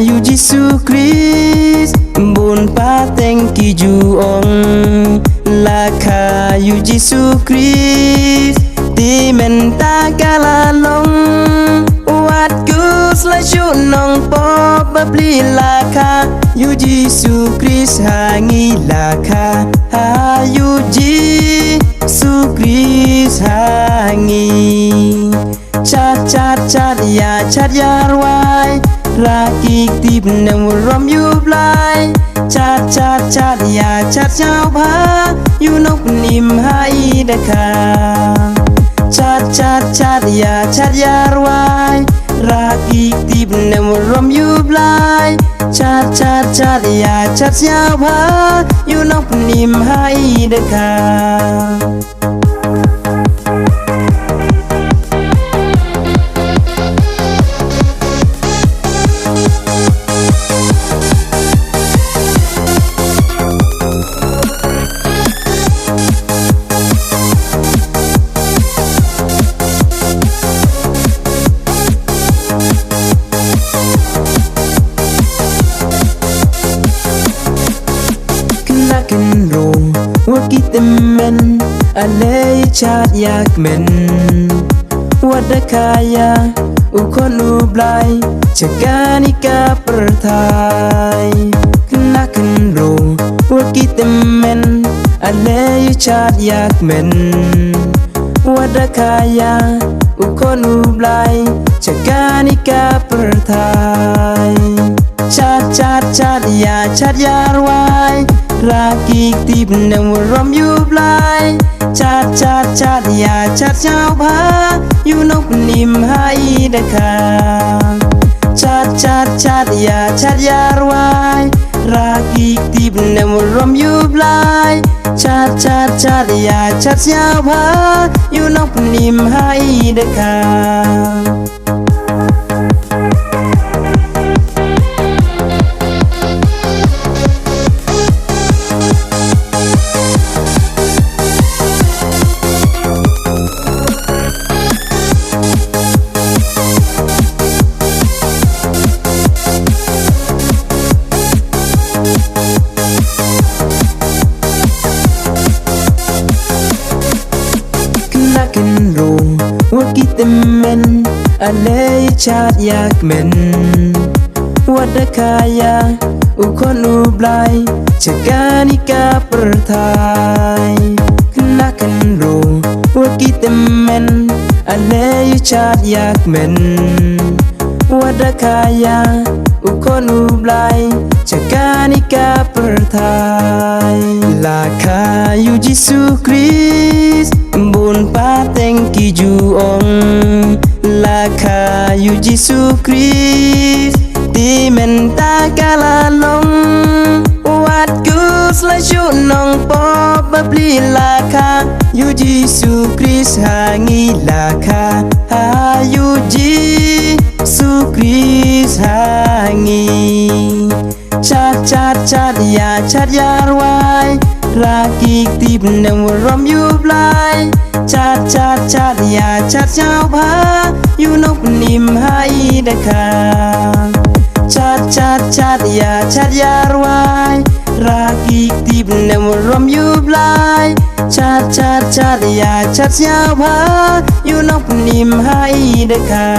อยู่ยิสุคริสต์บุญป้าเต็งกี่จูองลาคาอยู่ยิสุคริสต์ที่เมนตากาลาลงวัดกุศลชุนนองปอบปลีลาคาอยู่ยิสุคริสต์หางีลาคาหาอยู่ยิสุคริสต์หางีชัดยาชัดยารวายรักอีกทีบนวรมยุบลายชัดยาชัดเจ้าพาอยู่นกนิมหายเดคาชัดยาชัดยารวายรักอีกทีบนวรมยุบลายชัดยาชัดเจ้าพาอยู่นกนิมหายเดคากันโรงว่ากิตเมนอะไรชาติอยากเมนวัดคายาอุคนอุบลายจะกานิกาประทายกันโรงว่ากิตเมนอะไรชาติอยากเมนวัดคายาอุคนอุบลายจะกานิกาประทายชัดยาชัดยารวายรักอีกทีบนวรมยุบลายชัดยาชัดเจ้าพาอยู่นกนิมหายเดคาชัดยาชัดยารวายรักอีกทีบนวรมยุบลายชัดยาชัดเจ้าพาอยู่นกนิมหายเดคากันโรงว่ากิตเมนอะไรชาติอยากเมนวัดคายาอุคนอุบลายจะกานิกาประทายกันโรงว่ากิตเมนอะไรชาติอยากเมนวัดคายาอุคนอุบลายจะกานิกาประทายลาคาอยู่ยิสุคริสต์บุญป้าเต็งกี่จูองลาคาอยู่ยิสุคริสต์ที่เมนตากาลาลงวัดกุศลชุนนองปอบปลีลาคาอยู่ยิสุคริสต์หางีลาคาหาอยู่ยิสุคริสต์หางีชัดยาชัดยารวายรักอีกทีบนวรมยุบลายชัดยาชัดเจ้าพาอยู่นกนิมหายเดคาชัดยาชัดยารวายรักอีกทีบนวรมยุบลายชัดยาชัดเจ้าพาอยู่นกนิมหายเดคา